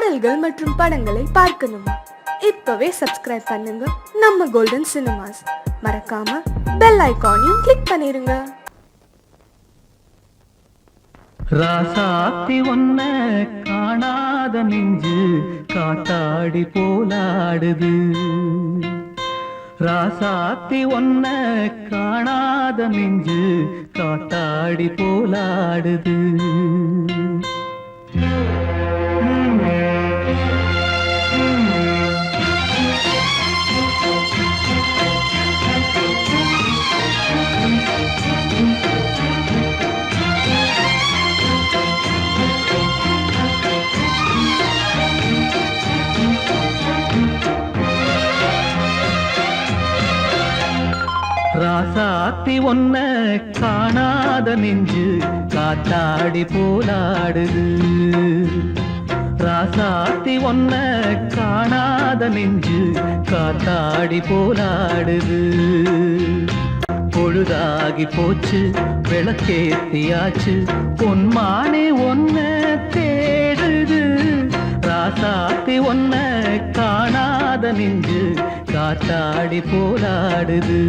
பாடல்கள் மற்றும் படங்களை பார்க்கணுமா? இப்பவே சப்ஸ்கிரைப் பண்ணுங்க நம்ம கோல்டன் சினிமாஸ். மறக்காம பெல் ஐகானையும் கிளிக் பண்ணிருங்க. ராசாத்தி ஒன்ன காணாத நெஞ்சு காத்தாடி போலாடுது. ராசாத்தி ஒன்ன காணாத நெஞ்சு காத்தாடி போலாடுது. ராசாத்தி ஒன்ன காணாத நெஞ்சு காத்தாடி போலாடுது. ராசாத்தி ஒன்ன காணாத நெஞ்சு காத்தாடி போலாடுது. பொழுதாகி போச்சு விளக்கேத்தியாச்சு பொன்மானே ஒன்ன தேடுது. ராசாத்தி ஒன்ன காணாத நெஞ்சு காத்தாடி போலாடுது.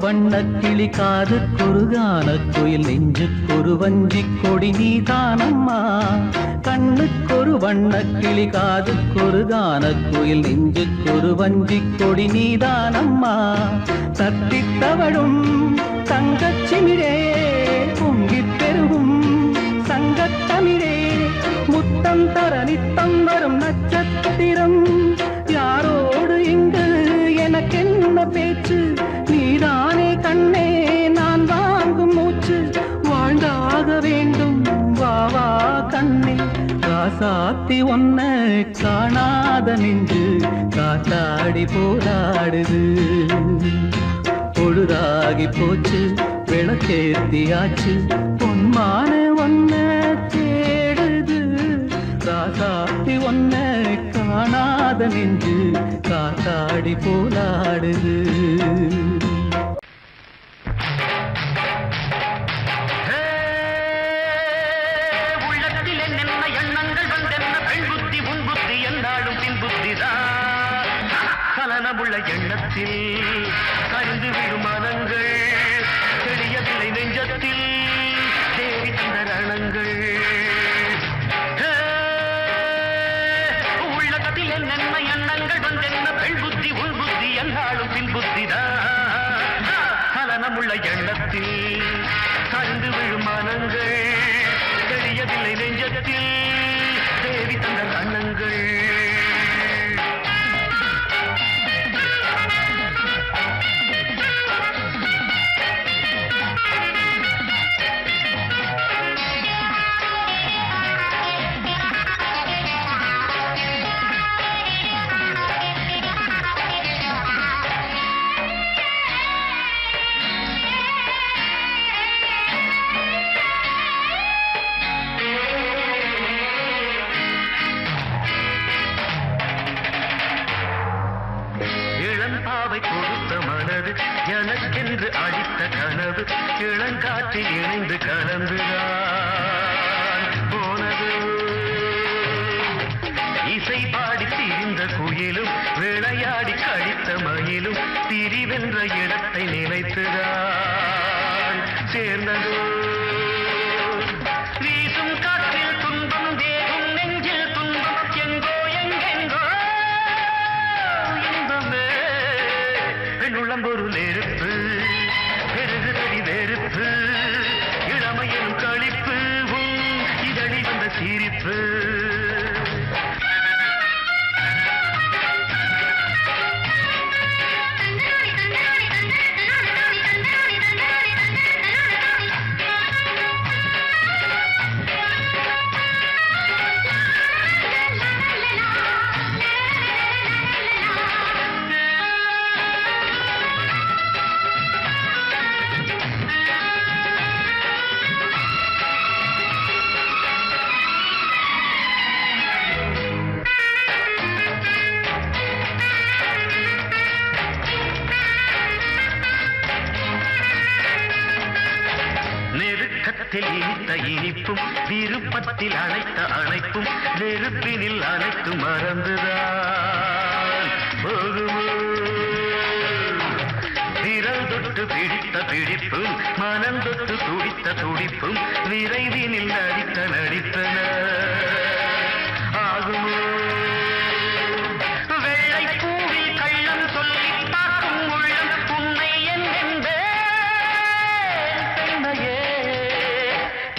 வண்ணக்கிளி காதுக்கொரு கானக்குயில் நெஞ்சுக்கொரு வஞ்சிக் கொடி நீதானம்மா. கண்ணுக்கொரு வண்ணக்கிளி காதுக்கொரு கானக்குயில் நெஞ்சுக்கொரு வஞ்சிக் கொடி நீதானம்மா. தத்தித்தவழும் தங்கச்சிமிழே பொங்கிப் பெருகும் சங்கத்தமிழே முத்தம் தர நித்தம் வரும் நட்சத்திரம். யாரோடு இங்கு எனக்கென்ன பேச்சு? நீதானே கண்ணே நான் வாங்கும் மூச்சு. வாழ்ந்தாக வேண்டும் வா வா கண்ணே. ராசாத்தி ஒன்ன காணாத நெஞ்சு காத்தாடி போராடுது. பொழுதாகி போச்சு விளக்கேத்தியாச்சு பொன்மான ஒன்ன தேடுது. ராசாத்தி ஒன்ன காணாத நெஞ்சு காத்தாடி போராடுது. கலனமுள்ள எண்ணத்தில் கரிந்து விடும் மனங்கள் தெரியவில்லை நெஞ்சத்தில் தேவி தந்த ரணங்கள். உள்ளத்தில் என்னென்ன எண்ணங்கள் வந்தென்ன பெண் புத்தி உள் புத்தி என்றாலும் பின் புத்திதான். கலனமுள்ள எண்ணத்தில் கரிந்து விடும் மனங்கள் தெரியவில்லை நெஞ்சத்தில் தேவி தந்த ரணங்கள். பாவை கொடுத்த மனது எனக்கென்று அடித்த கனவு இளங்காற்றில் இணைந்து கலந்துதான் போனது. இசை பாடி திரிந்த குயிலும் விளையாடி கழித்த மயிலும் திரிவென்ற இடத்தை நினைத்துதான் சேர்ந்தது. வீசும் காற்றில் துன்பம் தேகும் நெஞ்சில் துன்பம் எங்கோ எங்கெங்கோ உள்ளம்பொரு நெருப்பு பெருகுதடி வெறுப்பு இளமையும் களிப்பு இதழில் வந்த சிரிப்பு. பிடித்த இனிப்பும் விருப்பத்தில் அழைத்த அழைப்பும் நெருப்பினில் அனைத்து மறந்துதான் போகுமோ விரல் தொட்டு பிடித்த பிடிப்பும் மனம் தொட்டு துடித்த துடிப்பும் விரைவினில் நடித்த நடித்தன ஆகுமோ வெள்ளை பூவில் கள்ளம் சொல்லி தாக்கும் உள்ளம் உன்னை என்னையே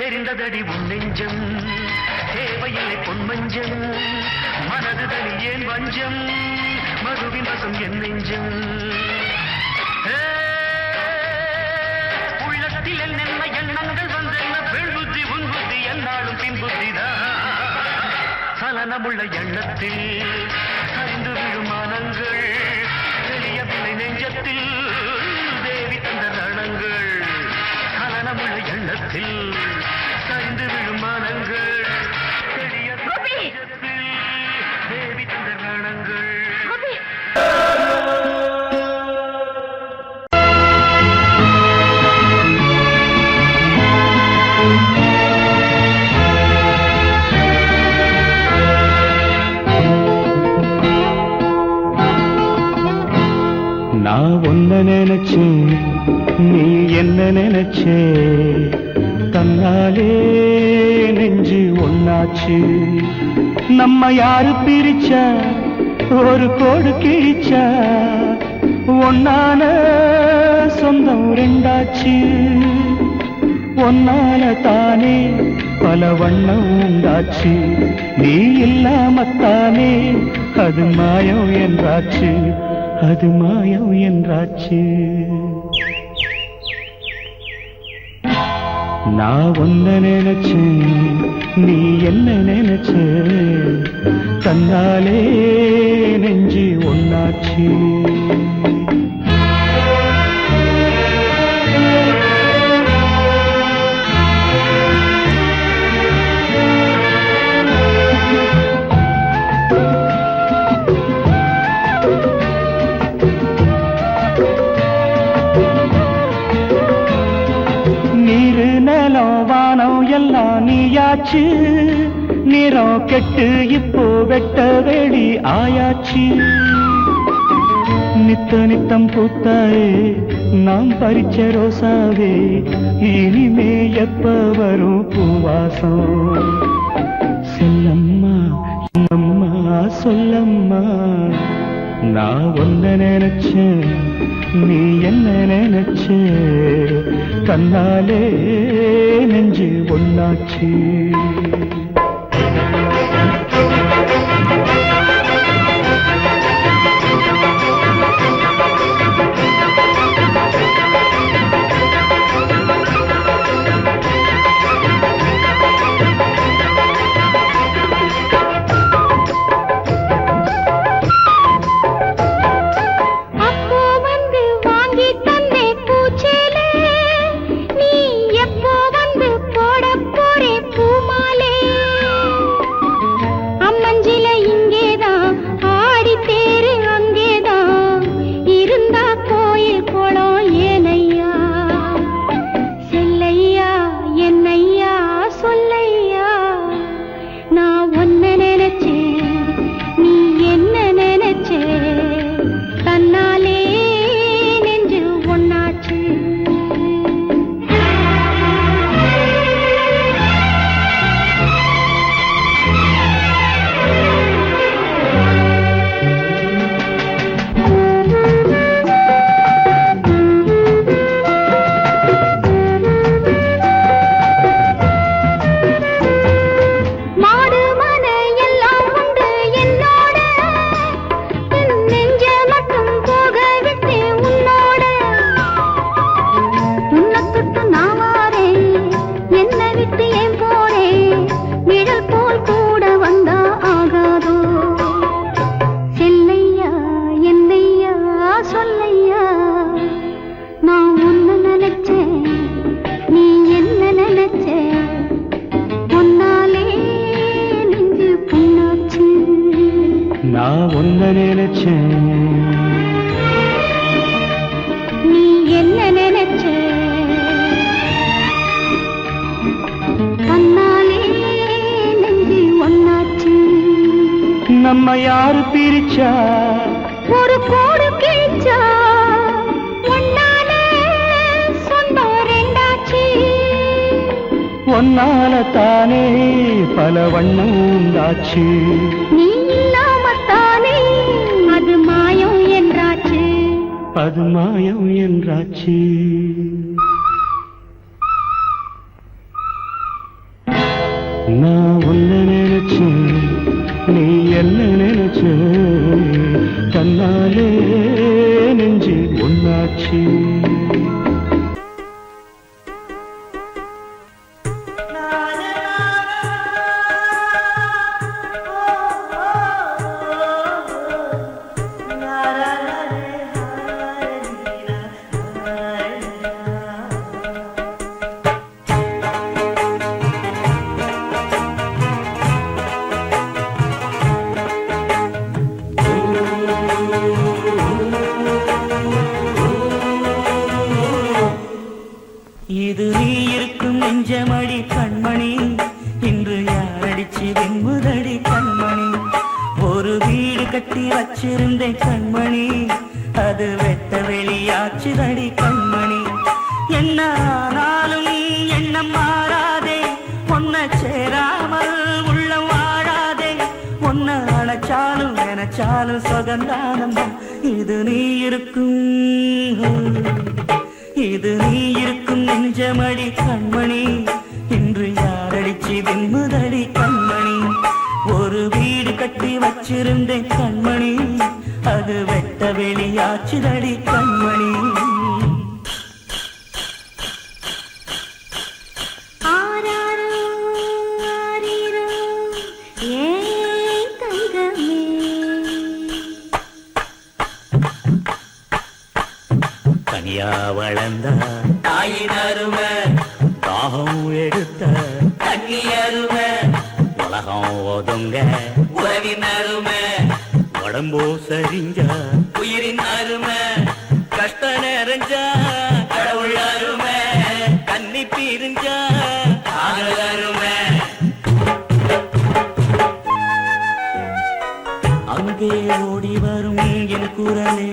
தெரிந்ததடி உன் நெஞ்சம் தேவையில்லை பொன்மஞ்சம் மனதுதனில் ஏன் வஞ்சம் மதுவின் வசம் என் நெஞ்சம் உள்ளத்தில் என்னென்ன எண்ணங்கள் வந்தென்ன பெண் புத்தி உன் புத்தி என்னாலும் பின் புத்திதான் சலனமுள்ள எண்ணத்தில் சரிந்து விழும் மனங்கள் தெரியவில்லை நெஞ்சத்தில் தேவி தந்த ரணங்கள் சலனமுள்ள எண்ணத்தில் சரிந்து விழும் மனங்கள் தெரியவில்லை நெஞ்சத்தில் தேவி தந்த ரணங்கள் நான் ஒன்ன நினைச்சேன் நீ என்ன நினைச்சே தன்னாலே நெஞ்சு ஒன்னாச்சு நம்ம யாரு பிரிச்சா ஒரு கோடு கிழிச்சா ஒன்னான சொந்தம் ரெண்டாச்சு ஒன்னால தானே பல வண்ணம் உண்டாச்சு நீ இல்லாமத்தானே அது மாயம் என்றாச்சு அது மாயம் என்றாச்சு நான் ஒன்ன நினைச்சேன் நீ என்ன நினைச்ச தன்னாலே நெஞ்சு ஒன்னாச்சு எல்லாம் நீயாச்சு நிறம் கெட்டு இப்போ வெட்ட வெளி ஆயாச்சு நித்த நித்தம் பூத்தாயே நாம் பறிச்ச ரோசாவே இனிமே எப்ப வரும் பூவாசம் செல்லம்மா அம்மா சொல்லம்மா நான் ஒன்ன நினைச்சேன் நீ என்ன நினைச்ச கண்ணாலே நெஞ்சு ஒன்னாச்சு நான் ஒன்ன நினைச்சேன் நீ என்ன நினைச்ச நம்ம யாரு பிரிச்சா ஒரு கோடு கிழிச்சா ஒன்னாலே சொந்தம் ரெண்டாச்சு. ஒன்னால தானே பல வண்ணம் உண்டாச்சு. நீ இல்லாமத்தானே அது மாயம் என்றாச்சு. அது மாயம் என்றாச்சு. நான் உன்னை நினைச்சேன், நீ என்ன நினைச்ச, தன்னாலே நெஞ்சு ஒன்னாச்சு. இது நீ இருக்கும் நெஞ்சமடி கண்மணி, இன்று யாரடிச்சு வெண்முதடி கண்மணி. ஒரு வீடு கட்டி வச்சிருந்தேன் கண்மணி, அது வெட்ட வெளியாச்சுதடி கண்மணி. என்ன ஆனாலும் எண்ணம் மாறாதே, பொன்ன சேராமல் உள்ளம் வாழாதே. பொன்ன அணைச்சாலும் நினைச்சாலும் சுகந்தானம்மா. இது நீ இருக்கும், இது நீ இருக்கும் நெஞ்சமடி கண்மணி, இன்று யாரடிச்சு வெண்முதடி கண்மணி. ஒரு வீடு கட்டி வச்சிருந்தேன் கண்மணி, அது வெட்ட வெளியாச்சுதடி கண்மணி. கனியா வளர்ந்த தாயின் அருமை, தாகம் எடுத்த தண்ணி அருமை, உலகம் ஒதுங்க உறவின் அருமை, உடம்போ சரிஞ்ச உயிரின் அருமை, கஷ்ட நிறைஞ்சா கடவுள் அருமை, கண்ணி பிரிஞ்சா காதல் அருமை. அங்கே ஓடி வரும் என் குரலே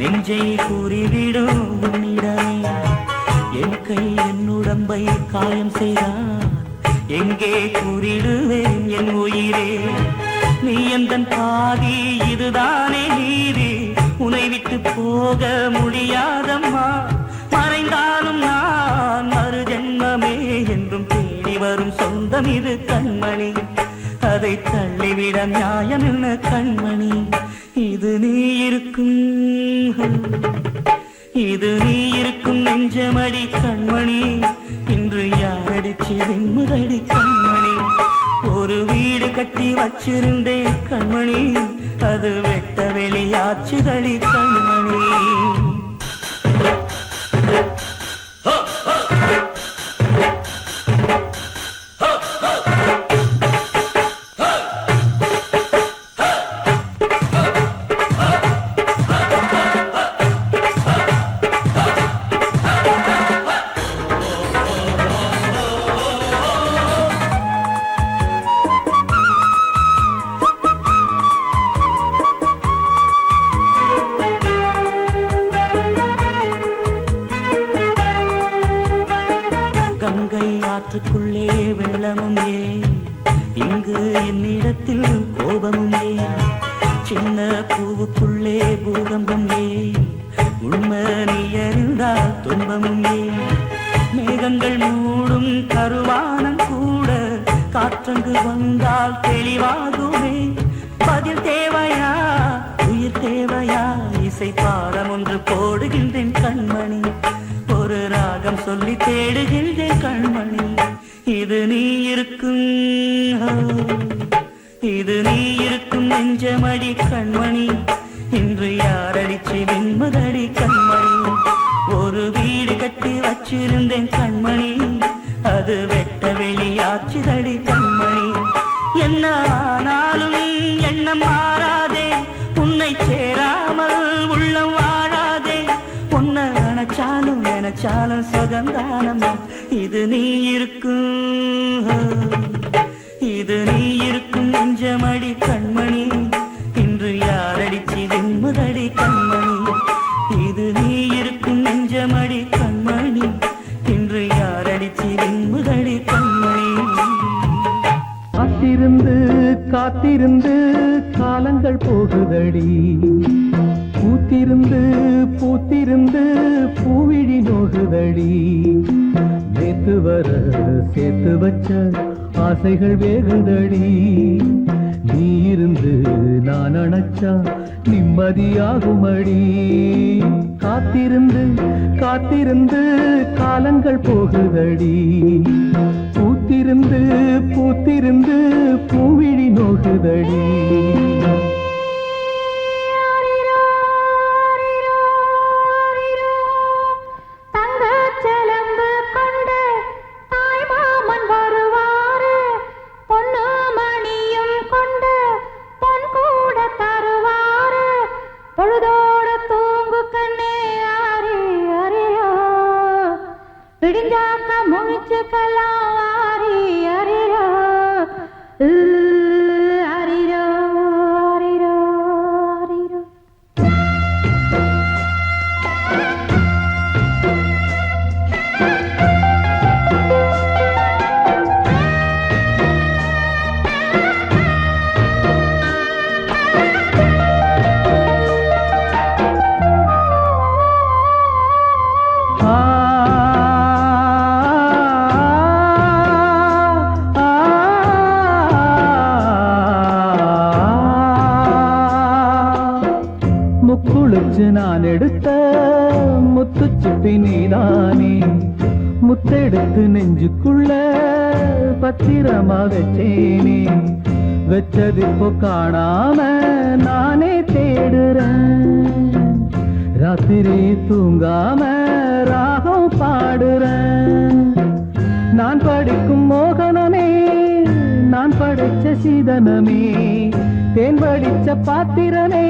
நெஞ்சை கூறிவிடும் உன்னிடமே. என் கை என் உடம்பை காயம் செய்தார், எங்கே கூறிடுவேன் என் உயிரே. நீ எந்தன் பாதி, இதுதானே நீதி, உன்னை விட்டு போக முடியாதம்மா. மறைந்தாலும் நான் மறு ஜென்மமே என்றும் தேடி வரும் சொந்தம் இது கண்மணி. அதை தள்ளிவிட நியாயம் என்ன கண்மணி. இது நீ இருக்கும், இது நீ இருக்கும் நெஞ்சமடி கண்மணி, இன்று யாரடிச்சு வெண்முதடி கண்மணி. ஒரு வீடு கட்டி வச்சிருந்தேன் கண்மணி, அது வெட்ட வெளியாச்சுதடி கண்மணி. கங்கை ஆற்றுக்குள்ளே வெள்ளமும் ஏன், இங்கு என்னிடத்தில் கோபமும் ஏன். சின்ன பூவுக்குள்ளே பூகம்பம் ஏன், உண்மை நீ அறிந்தால் துன்பமும் ஏன். மேகங்கள் மூடும் கருவானம் கூட காற்றங்கு வந்தால் தெளிவாகுமே. பதில் தேவையா உயிர் தேவையா, இசை பாடம் ஒன்று போடுகின்றேன் கண்மணி. ஒரு ராகம் சொல்லி தேடுகின்றேன் கண்மணி. இது நீ இருக்கும், இது நீ இருக்கும் நெஞ்சமடி கண்மணி, இன்று யாரடிச்சு வெண்முதடி கண்மணி. ஒரு வீடு கட்டி வச்சிருந்தேன் கண்மணி, அது வெட்ட வெளியாச்சுதடி கண்மணி. என்ன ஆனாலும் எண்ணம் மாறாதே, உன்னை சேராமல் உள்ளம் வாழாதே. உன்னை நினைச்சாலும் நினைச்சாலும் சுகந்தானம்மா. இது நீ இருக்கும், இது நீ இருக்கும் நெஞ்சமடி கண்மணி, காத்திருந்து காத்திருந்து காலங்கள் போகுதடி பூத்திருந்து பூத்திருந்து பூவிழி நோகுதடி நேத்து வர சேர்த்து வச்ச ஆசைகள் வேகுதடி நீ இருந்து நான் அணைச்சா நிம்மதியாகுமடி காத்திருந்து காத்திருந்து காலங்கள் போகுதடி பூத்திருந்து பூத்திருந்து பூவிழி நோகுதடி விடிஞ்சாக்க முழிச்சுக்கலாம் ஆரி அரிரோ அரிரோ அரிரோ அரிரோ முக்குளிச்சு நான் எடுத்த முத்துச்சிப்பி நீதானே முத்தெடுத்து நெஞ்சுக்குள்ள பத்திரமா வச்சேனே வச்சதிப்போ காணாம நானே தேடுறேன் ராத்திரி தூங்காம ராகம் பாடுறேன் நான் படிக்கும் மோகனமே நான் படைச்ச சீதனமே தேன் படிச்ச பாத்திரமே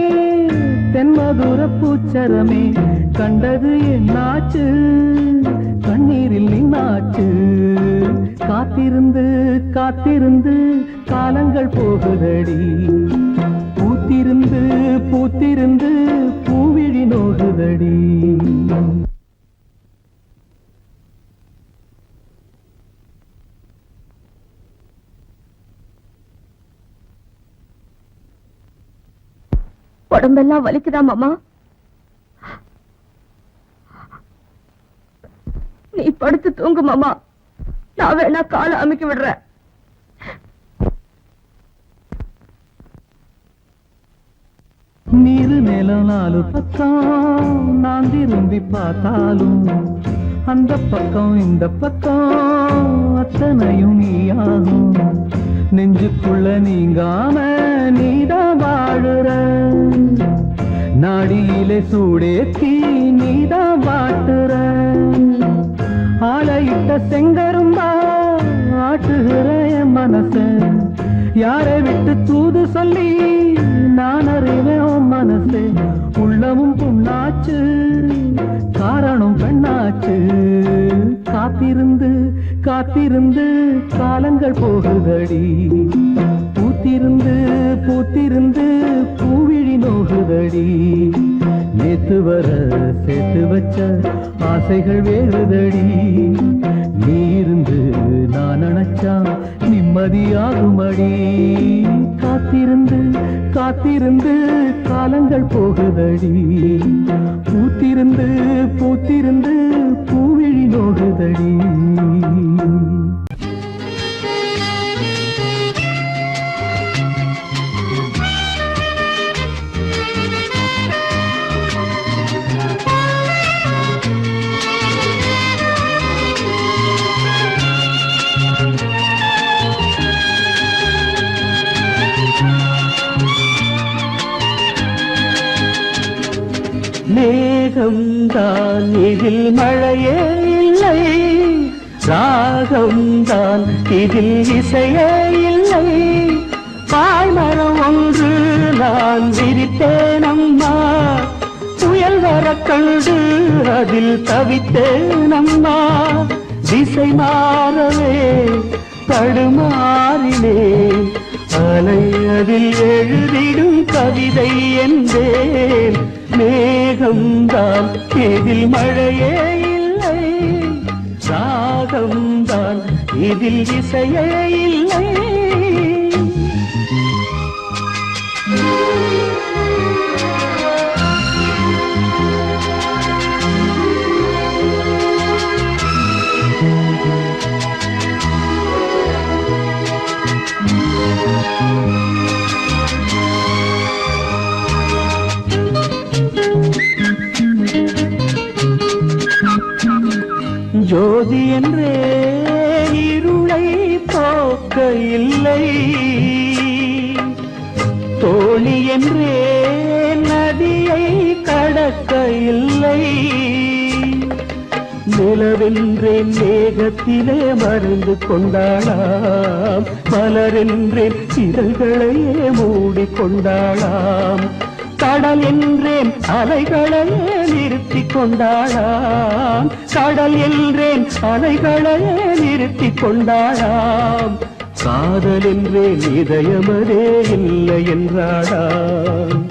தென்மதுர பூச்சரமே கண்டது என்னாச்சு கண்ணீரில் நின்னாச்சு காத்திருந்து காத்திருந்து காலங்கள் போகுதடி பூத்திருந்து பூத்திருந்து பூவிழி நோகுதடி உடம்பெல்லாம் வலிக்குதா மாமா? நீ படுத்து தூங்கு மாமா, நான் வேணா காலை அமைக்க விடுறேன். நீரு நிலம் நாலு பக்கம் நான் திரும்பி பார்த்தாலும் அந்த பக்கம் இந்த பக்கம் அத்தனையும் நீயாகும் நெஞ்சுக்குள்ள நீங்காம நீதான் வாழுற நாடியிலே சூடேத்தி நீதான் வாட்டுற ஆளையிட்ட செங்கரும்பா ஆட்டுகிற என் மனச யாரை விட்டு தூது சொல்லி நான் அறிவேன் மனசு உள்ளமும் புண்ணாச்சு காரணம் பெண்ணாச்சு காத்திருந்து காத்திருந்து காலங்கள் போகுதடி பூத்திருந்து பூத்திருந்து பூவிழி நோகுதடி நேத்து வர சேர்த்து வச்ச ஆசைகள் வேறுதடி நீ இருந்து நான் நினைச்சா நிம்மதியாகுமடி காத்திருந்து காத்திருந்து காலங்கள் போகுதடி பூத்திருந்து பூத்திருந்து பூவிழி நோகுதடி மேகம்தான் இதில் மழையே இல்லை ராகம்தான் இதில் இசையே இல்லை பாய்மரம் ஒன்று நான் விரித்தேன் அம்மா புயல் வர கண்டு அதில் தவித்தேன் அம்மா திசை மாறவே தடுமாறினேன் அலை அதில் எழுதிடும் கவிதை என்பேன் மேகம்தான் இதில் மழையே இல்லை ராகம்தான் இதில் இசையே இல்லை ஜோதி என்றே இருளை போக்க இல்லை, தோழி என்றே நதியை கடக்க இல்லை, நிலவென்றேன் மேகத்திலே மறைந்து கொண்டாளாம், மலரென்றேன் இதழ்களையே மூடிக்கொண்டாளாம், கடல் என்றேன் அலைகளையே நிறுத்தி கொண்டாளாம், கடல் என்றேன் அலைகளையே நிறுத்தி கொண்டாளாம், காதல் என்றேன் இதயமதே இல்லை என்றாளாம்,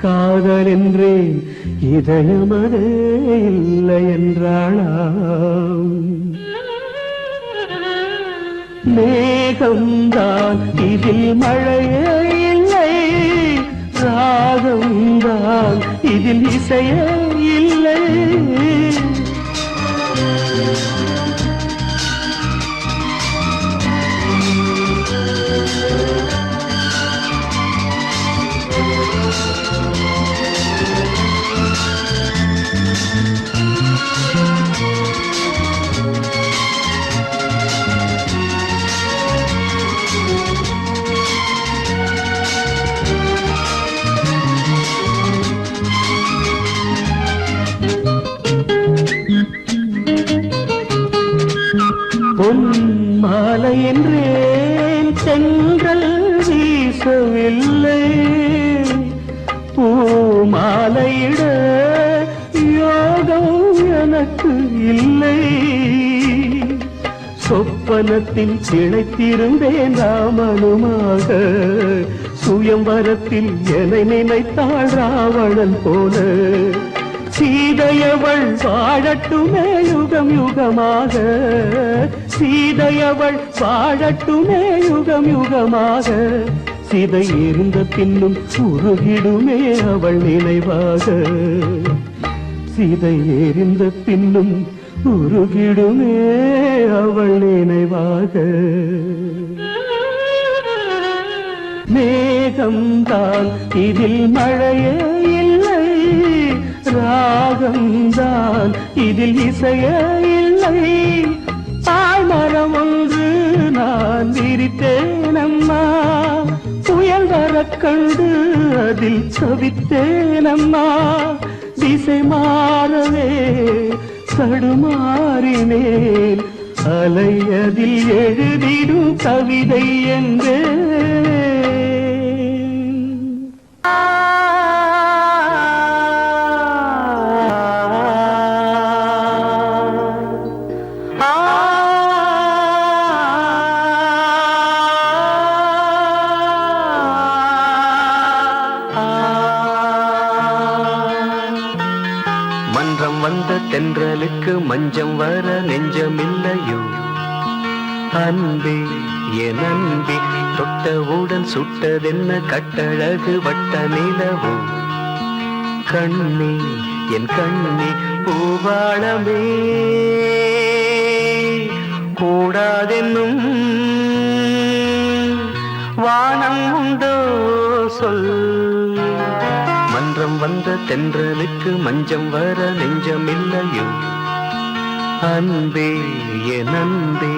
காதல் என்றேன் இதயமதே இல்லை என்றாளாம். மேகம்தான் இதில் மழையே இல்லை, ராகம்தான் இதில் இசையே இல்லை, பொன் மாலை என்றேன் தென்றல் வீசவில்லை, பூ மாலையிட யோகம் எனக்கு இல்லை, சொப்பனத்தில் திளைத்திருந்தேன் ராமனுமாக, சுயம்பரத்தில் என்னை நினைத்தாள் ராவணன் போல, சீதையவள் வாழட்டுமே யுகம் யுகமாக, சீதையவள் வாழட்டுமே யுகம் யுகமாக, சிதை எறிந்த பின்னும் உருகிடுமே அவள் நினைவாக, சிதை எறிந்த பின்னும் உருகிடுமே அவள் நினைவாக. மேகம்தான் இதில் மழையே இல்லை, ராகம்தான் இதில் இசையே இல்லை, ஆழ்மரம் ஒன்று நான் விரித்தேனம்மா, புயல் வரக் கண்டு அதில் தவித்தேனம்மா, திசை மாறவே தடுமாறினேன், அலை அதில் எழுதிடும் கவிதை என்றே. மன்றம் வந்த தென்றலுக்கு மஞ்சம் வர நெஞ்சமில்லையோ, அன்பே என் அன்பே தொட்டவுடன் சுட்டதென்ன கட்டழகு வட்ட நிலவோ, கண்ணே என் கண்ணே பூவாளமே கூடாதென்னும் வானம் உண்டோ சொல், மன்றம் வந்த தென்றலுக்கு மஞ்சம் வர நெஞ்சமில்லையோ, அன்பே என் அன்பே.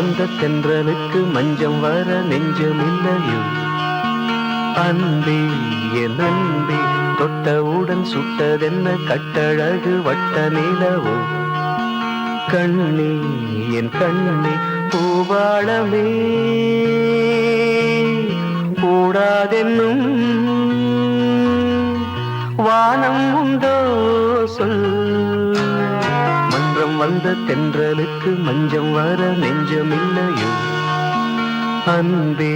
வந்த தென்றலுக்கு மஞ்சம் வர நெஞ்சமில்லையோ அன்பே என் அன்பே தொட்டவுடன் சுட்டதென்ன கட்டழகு வட்ட நிலவோ கண்ணே என் கண்ணே பூவாளமே கூடாதென்னும் வானம் உண்டோ சொல் மன்றம் வந்த தென்றலுக்கு மஞ்சம் வர நெஞ்சமில்லையோ அன்பே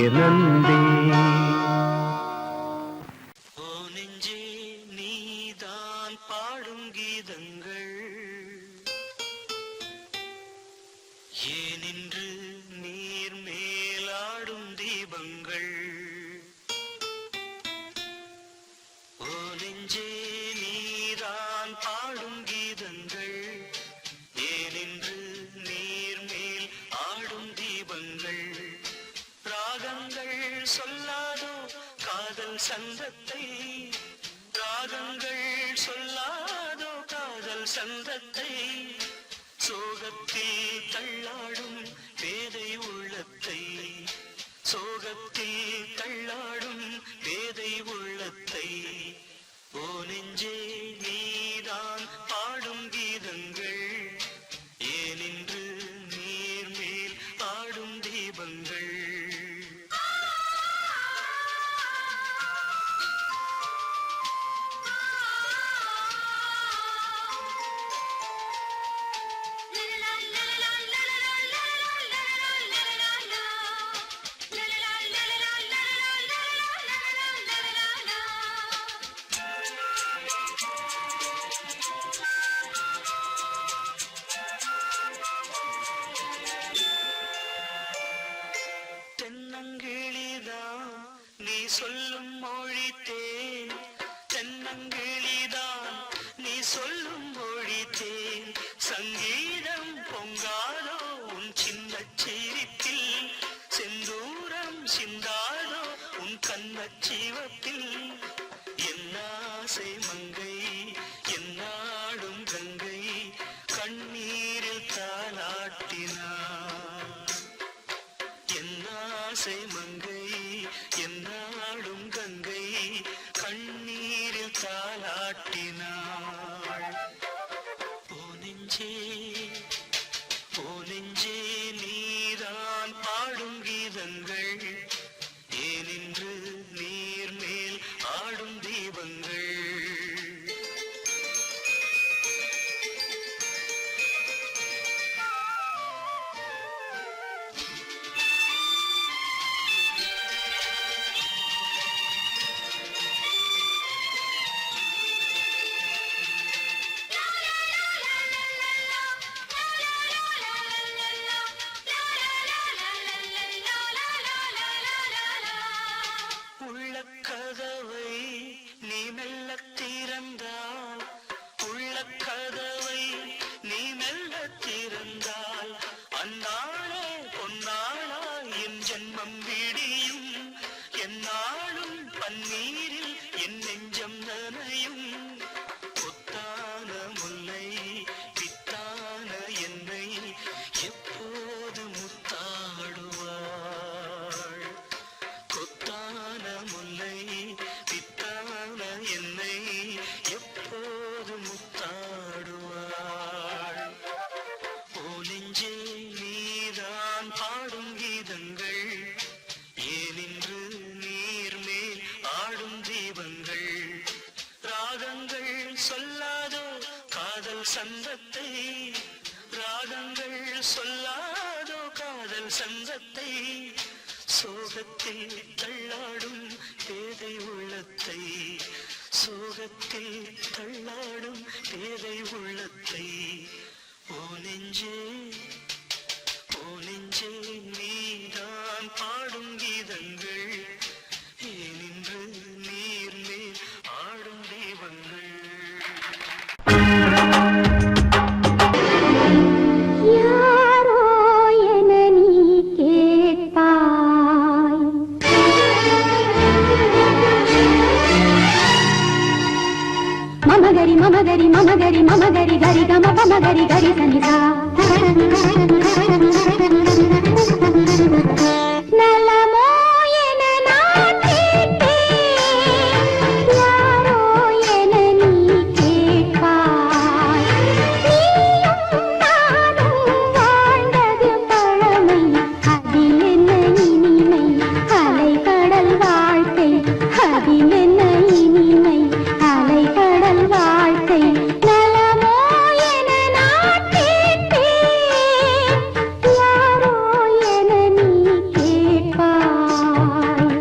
என் அன்பே நெஞ்சே நீதான் பாடும் கீதங்கள் ஏனின்று நீர் மேலாடும் தீபங்கள் ஓ நெஞ்சே நீதான் பாடும் கீதங்கள் ஏனின்று நீர் மேல் ஆடும் தீபங்கள் ராகங்கள் சொல்லாதோ காதல் சந்தத்தை ராகங்கள் சொல்லாதோ காதல் சந்தத்தை சோகத்தில் தள்ளாடும் பேதை உள்ளத்தை சோகத்தில் தள்ளாடும் பேதை உள்ளத்தை ஓ நெஞ்சே நீதான் பாடும் கீதங்கள் ஏனின்று நீர் மேல் ஆடும் தீபங்கள் தென்னங்கிளிதான் நீ சொல்லும் மொழி தேன் தென்னங்கிளிதான் நீ சொல்லும் மொழி தேன் சங்கீதம் பொங்காதோ உன் சின்ன சிரிப்பில் செந்தூரம் சிந்தாதோ உன் கண்ணச் சிவப்பில் என்னாசை மங்கை என்னாடும் கங்கை கண்ணீரில் தாலாட்டினார் என்னாசை மங்கை என்னாடும் கங்கை கண்ணீரில் தாலாட்டினாள் ஓ நெஞ்சே நீதான் பாடும் கீதங்கள் ஏனின்று நீர் மேல் ஆடும் தீபங்கள் உள்ளக்கதவை நீ மெல்லத் திறந்தால் உள்ளக்கதவை நீ மெல்லத் திறந்தால் அந்நாளே பொன்னாளா என் ஜென்மம் விடியும் எந்நாளும் பன்னீரில் என் நெஞ்சம் நனையும் கொத்தான முல்லை பித்தான என்னை எப்போது முத்தாடுவாள் கொத்தான முல்லை பித்தான என்னை எப்போது முத்தாடுவாள் ஓ நெஞ்சே நீதான் பாடும் கீதங்கள் ஏனின்று நீர் மேல் ஆடும் தீபங்கள் ராகங்கள் சொல்லாதோ காதல் சந்தத்தை ராகங்கள் சொல்லாதோ காதல் சந்தத்தை சோகத்தில் தள்ளாடும் பேதை உள்ளத்தை சோகத்தில் தள்ளாடும் பேதை உள்ளத்தை ஓ நெஞ்சே நீதான் பாடும் கீதங்கள் ஏனின்று நீர் மேல் ஆடும் தீபங்கள் யாரோ என நீ கேட்பாய் மமகரி மமகரி மமகரி மமகரி கரி கம பமகரி கரி சனிதா நலமோ என நான் கேட்டேன், யாரோ என நீ கேட்பாய். நீயும் நானும் வாழ்ந்தது பழமை, அதில் என்ன இனிமை, அலைகடல் வாழ்க்கை. அதில் என்ன இனிமை, அலைகடல் வாழ்க்கை. நலமோ என நான் கேட்டேன், யாரோ என நீ கேட்பாய்.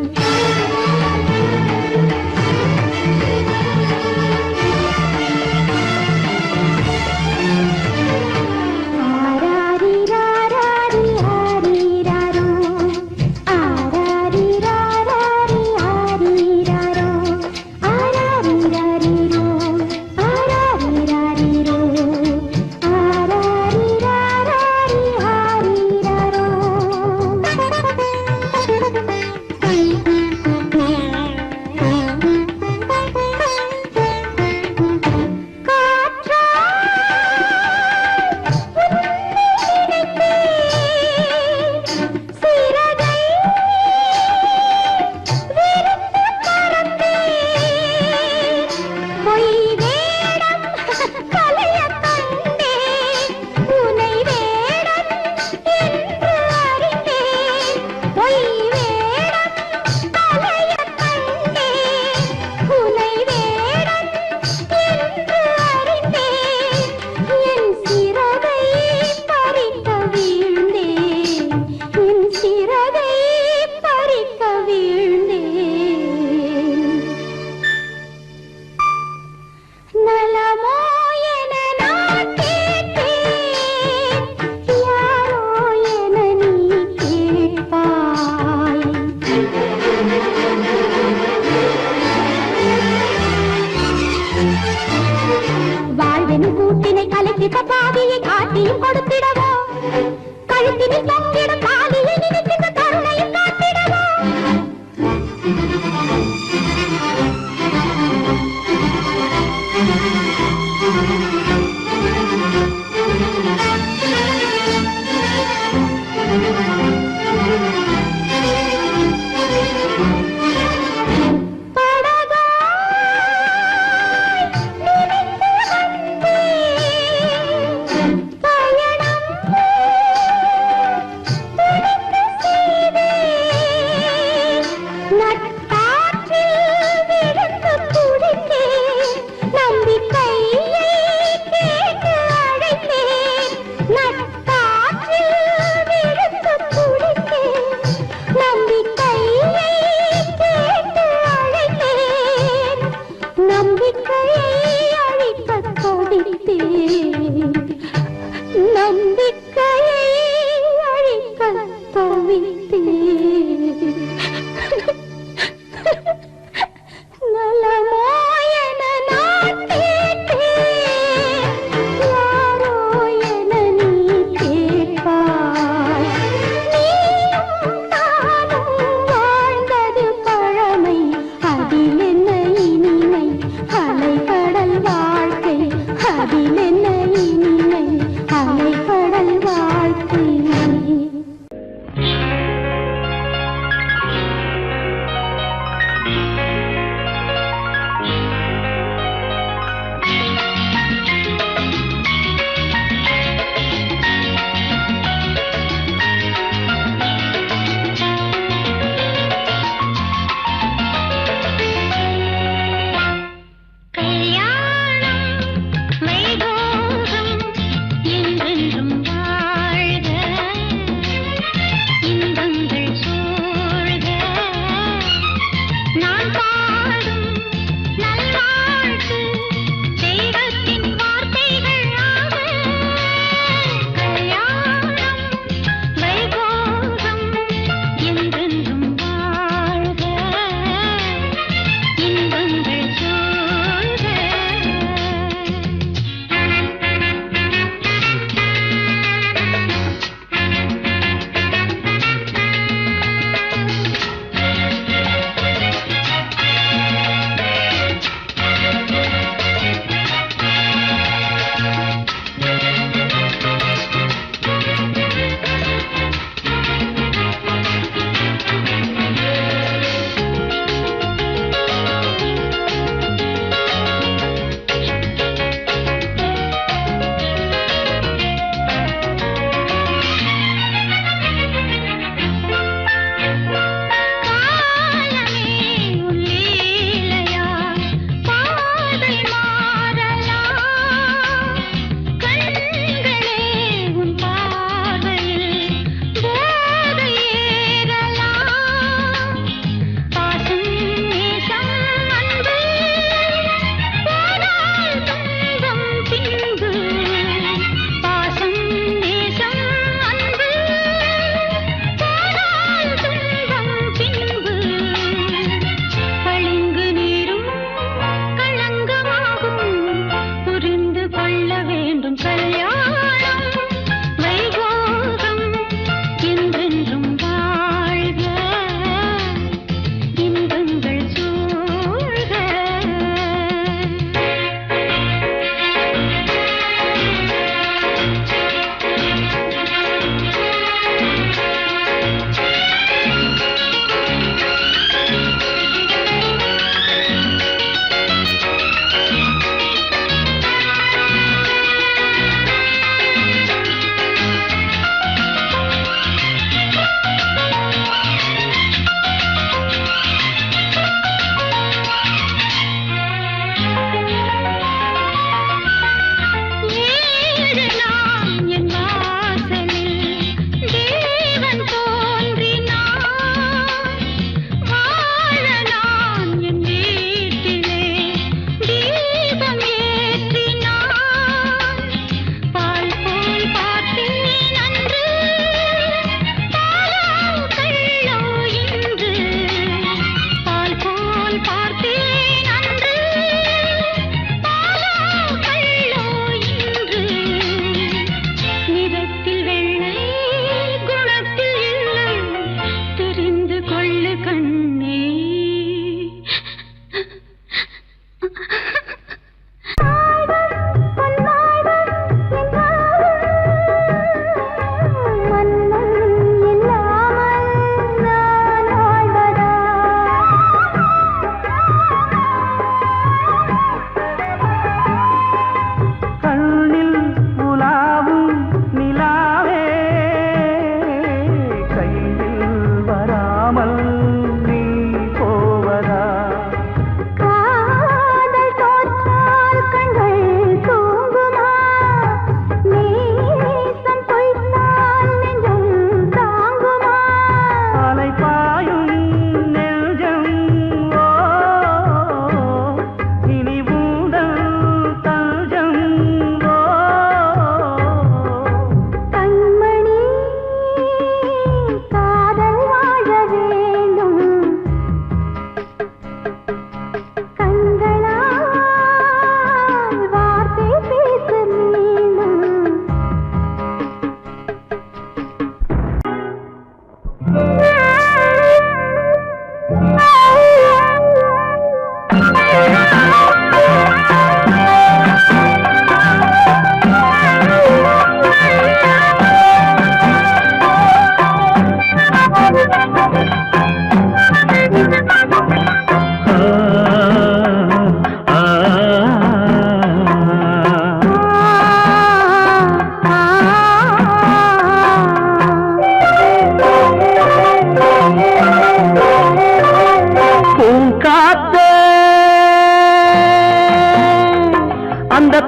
ஆராரிராராரி ஆரிராரோ, ஆராரிராராரி ஆரிராரோ, ஆராரிராரிரோ, ஆராரிராரிரோ, ஆராரிராராரி ஆரிராரோ. நலமோ என நான் கேட்டேன், யாரோ என நீ கேட்பாய். வாழ்வெனும் கூட்டினை கலக்கிட்ட பாவியை காட்டியும் கொடுத்திடவோ, கழுத்தினில் தொங்கிடும் தாலியை நினைக்கின்ற கருணையும் காட்டிடவோ. நம்பிக்கையை அழிக்க தவித்தேன். நலமோ என நான் கேட்டேன், யாரோ என நீ கேட்பாய். நீயும் நானும் வாழ்ந்தது பழமை, அதில் என்ன இனிமை, அலைகடல்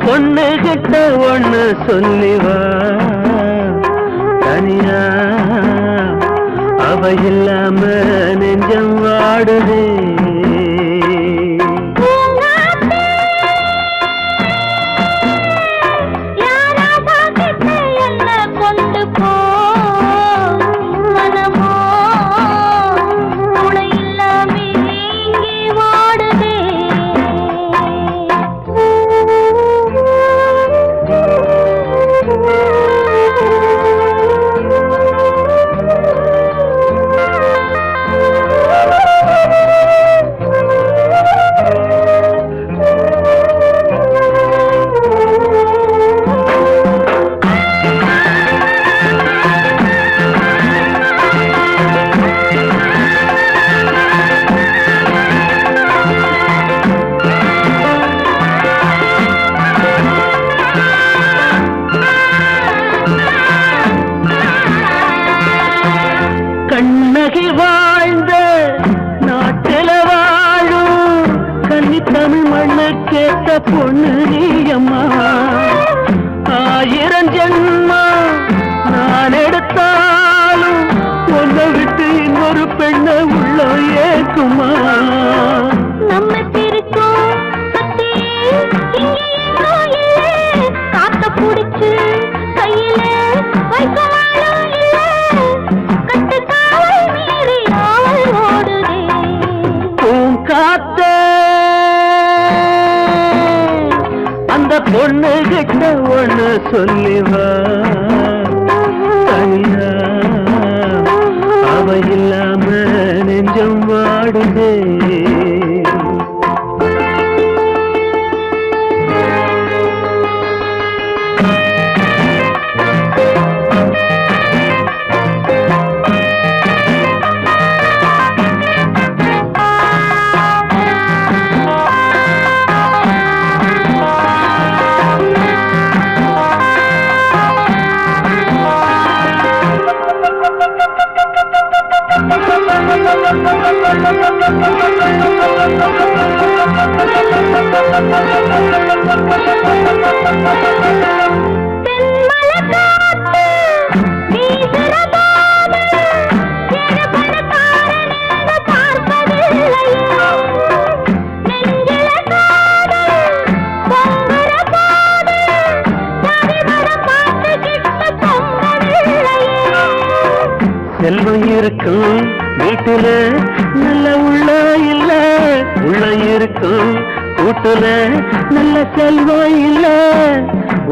பொண்ணு கிட்ட ஒண்ணு சொல்லிவா தனியா அவ இல்லாம நெஞ்சம் வாடுதே கண்ணகி வாழ்ந்த நாட்டில வாழும் கன்னி தமிழ் மண்ணு கேட்ட பொண்ணு நீயம்மா 1000 ஜென்மா நான் எடுத்தாலும் ஒன்னை விட்டு இன்னொரு பெண்ணை உள்ள ஏக்குமா நம்ம திருக்கும் காத்த புடிச்சு கையில வைக்கவாளும் இல்ல கட்டு காவல் மீறி ஆவல் ஓடுதே காத்த அந்த பொண்ணு கிட்ட ஒண்ணு சொல்லிவா தனியா அவ இல்லாம நெஞ்சம் வாடுதே செல்வம் இருக்கும் வீட்டுல நல்ல உள்ள இல்ல உள்ள இருக்கும் கூட்டுல நல்ல செல்வம் இல்ல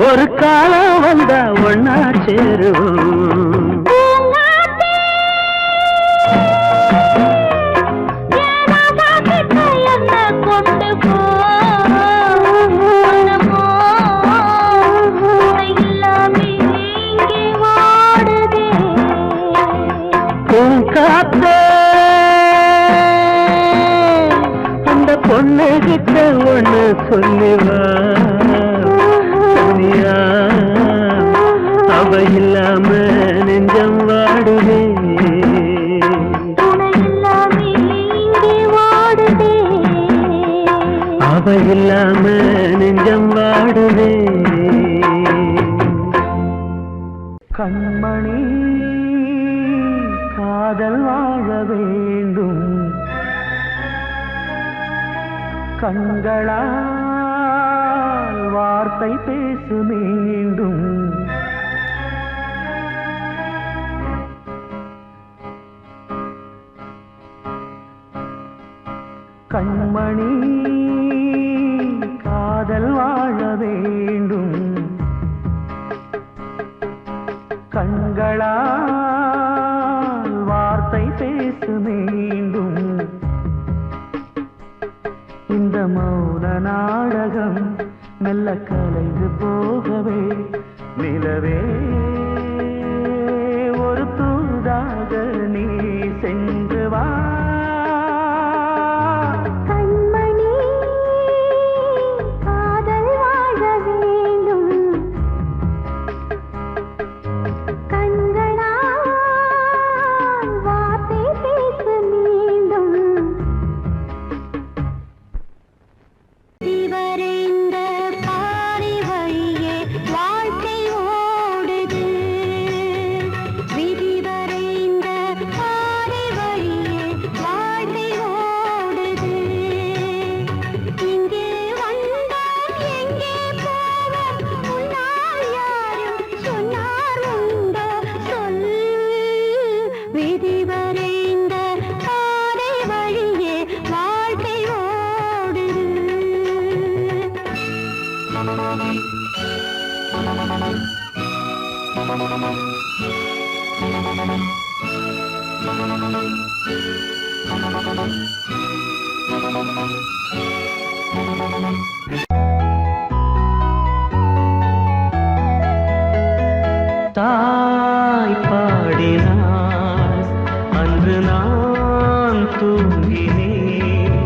ஒரு காலம் வந்தா ஒன்னா சேருவோம் காத்த அந்த பொண்ணு கிட்ட ஒண்ணு சொல்லிவா தனியா அவ இல்லாம நெஞ்சம் வாடுதே அவ இல்லாம நெஞ்சம் வாடுதே கண்மணி காதல் வாழ வேண்டும் கண்களால் வார்த்தை பேசு மீண்டும் கண்மணி காதல் வாழ வேண்டும் கண்களால் வார்த்தை பேசு மீண்டும் இந்த மௌன நாடகம் மெல்ல கலைந்து போகவே நிலவே ஒரு தூதாக நீ சென்று வா வரைந்த பாரி தாய் பாடினாள் அன்று நான் தூங்கினேன்,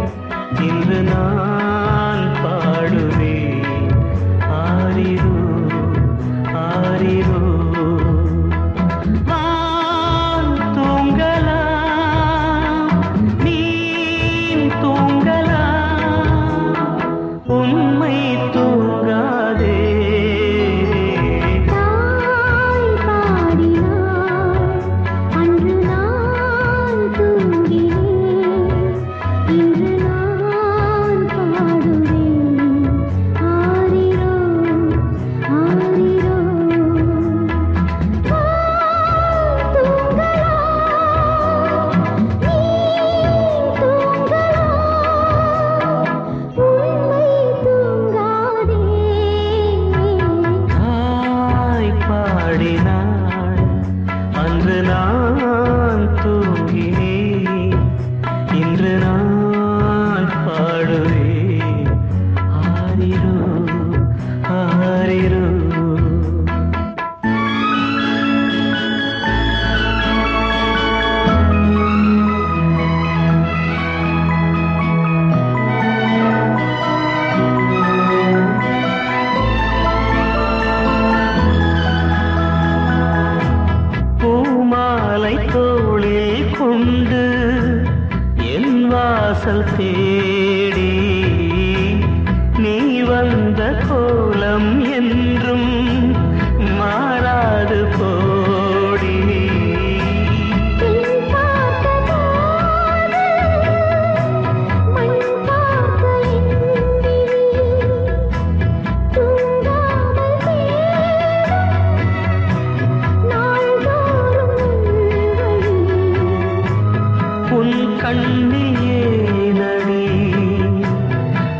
இன்று நான் பாடுவேன் ஆரிரோ ஆரிரோ. நான் தூங்கலாம், நீன் தூங்கலாம், உண்மை தூங்காதே. அன்று நான் தூங்கினேன், இன்று நான் பாடுவேன் ஆரிரோ ஆரிரோ. பூமாலை தோளில் கொண்டு என் வாசல் தேடி நீ வந்த கோலம் என்றும் மாறாது போடி. உன் கண்ணில் ஏனடி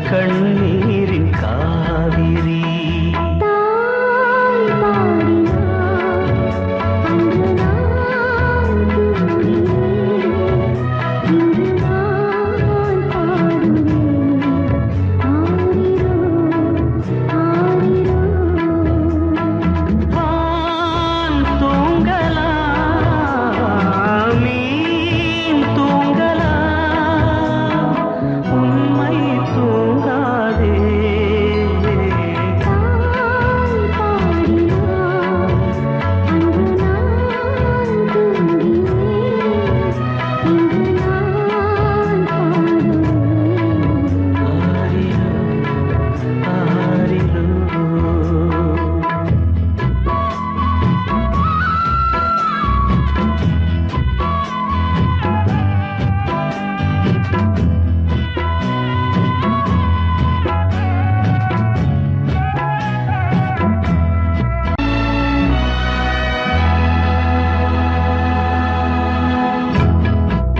கண்ணீரின் காவிரி. வான் தூங்கலாம், மீன் தூங்கலாம், உண்மை தூங்காதே. ஆரிரோ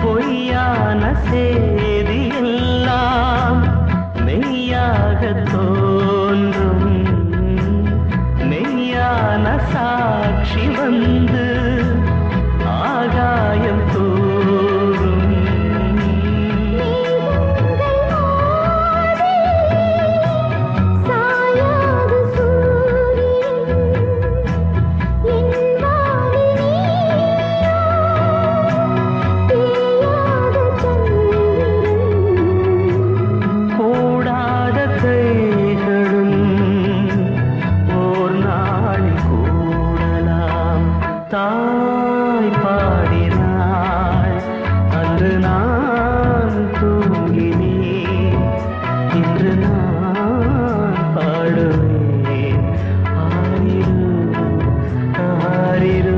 பொய்யான செய்தியெல்லாம் மெய்யாக தோன்றும், மெய்யான சாட்சி வந்து ஆகாயம் தோறும். கூடாத கைகளும் ஓர் நாளில் கூடலாம். தாய் பாடினாள் அன்று நான் தூங்கினேன், இன்று நான் பாடுவேன் ஆரிரோ ஆரிரோ.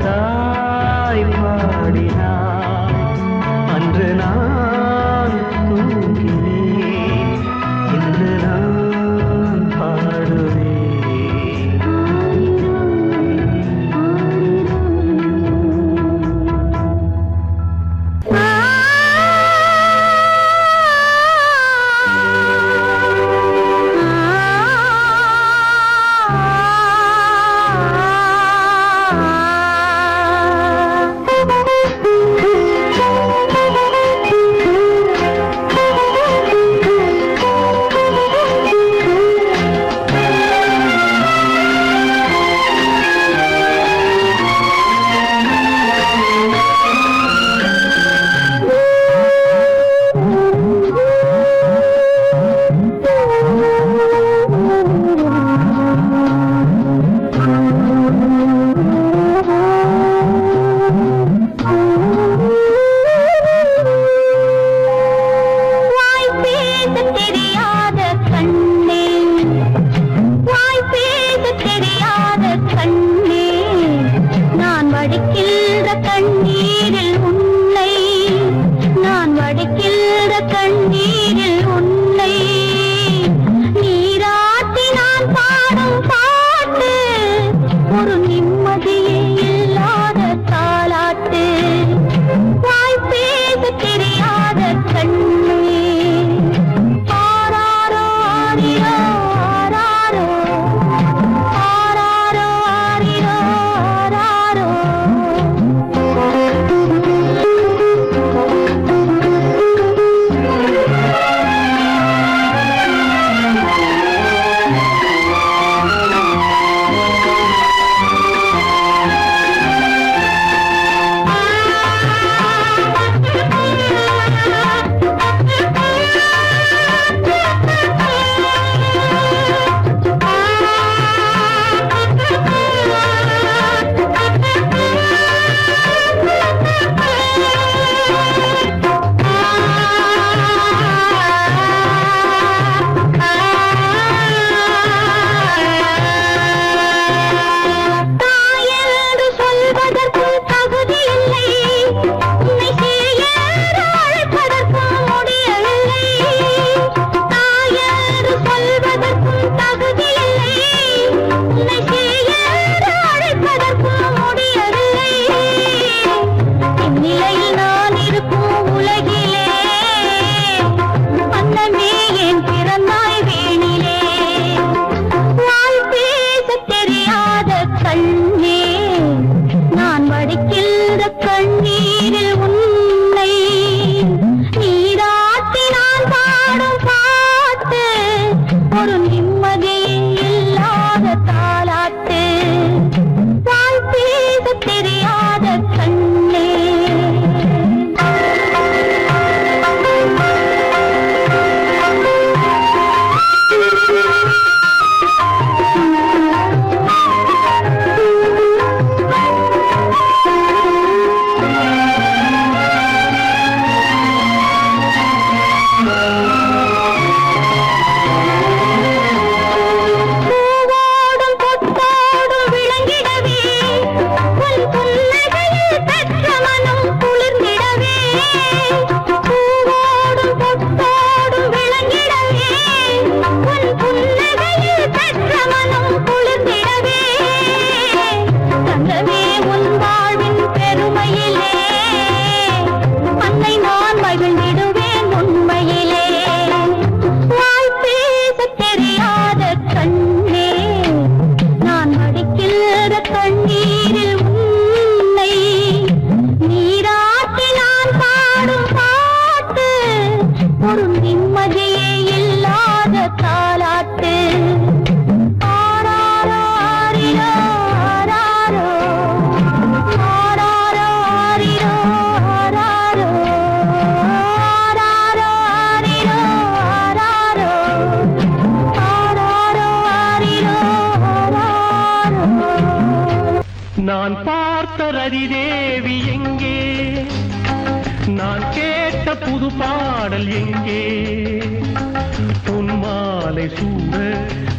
தாய் பாடினாள் அன்று நான் தூங்கினேன், இன்று நான்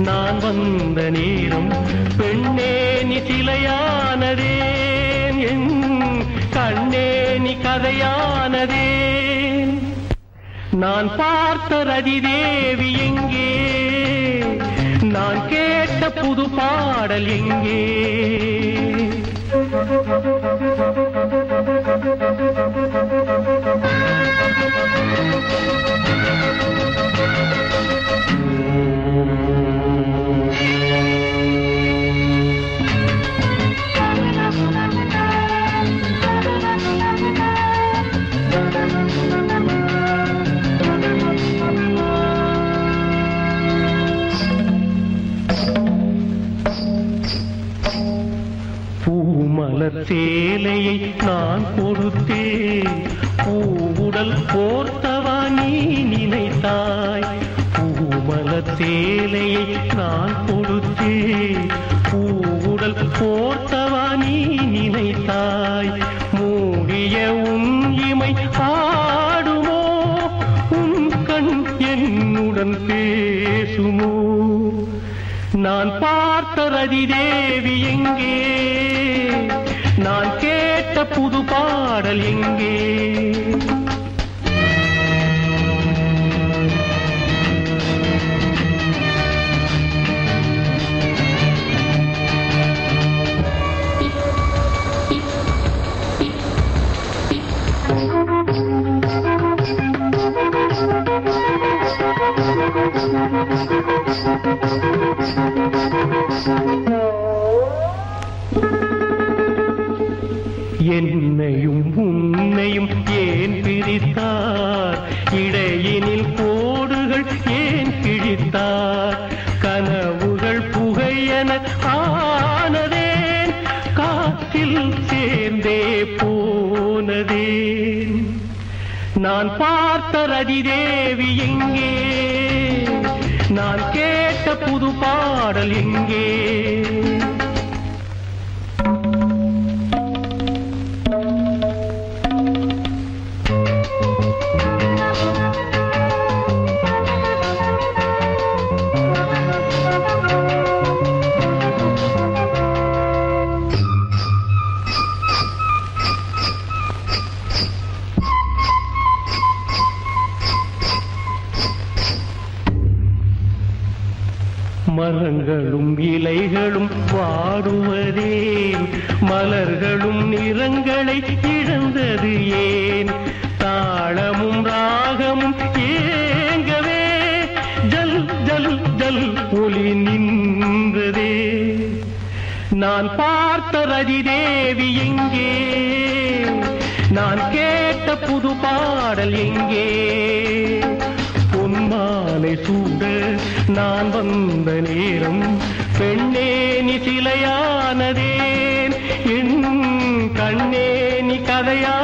நான் வந்த நேரம் பெண்ணே நீ சிலையானதேன் என் கண்ணே நீ கதையானதேன் நான் பார்த்த ரதி தேவி எங்கே நான் கேட்ட புது பாடல் எங்கே பூமலர் சேலையை நான் கொடுத்தேன் பூவுடல் போர்த்தவா நீ நினைத்தாய் பூமலர் சேலையை நான் கொடுத்தேன் பூவுடல் போர்த்தவா நீ நினைத்தாய் மூடிய உன் இமை பாடுமோ உன் கண் என்னுடன் பேசுமோ நான் பார்த்த ரதி தேவி எங்கே நான் கேட்ட புது பாடல் எங்கே என்னையும் உன்னையும் ஏன் பிரித்தார் இடையினில் கோடுகள் ஏன் கிழித்தார் கனவுகள் புகையென ஆனதேன் காற்றில் சேர்ந்தே போனதேன் நான் பார்த்த ரதி தேவி எங்கே நான் கேட்ட புது பாடல் எங்கே மரங்களும் இலைகளும் வாடுவதேன் மலர்களும் நிறங்களை இழந்தது ஏன் தாளமும் ராகமும் ஏங்கவே ஜல் ஜல் ஜல் ஒளி நின்றதே நான் பார்த்த ரதி தேவி எங்கே நான் கேட்ட புது பாடல் எங்கே பொன்மாலை சூட நான் வந்த நேரம் பெண்ணே நீ சிலையானதேன் என் கண்ணே நீ கதையா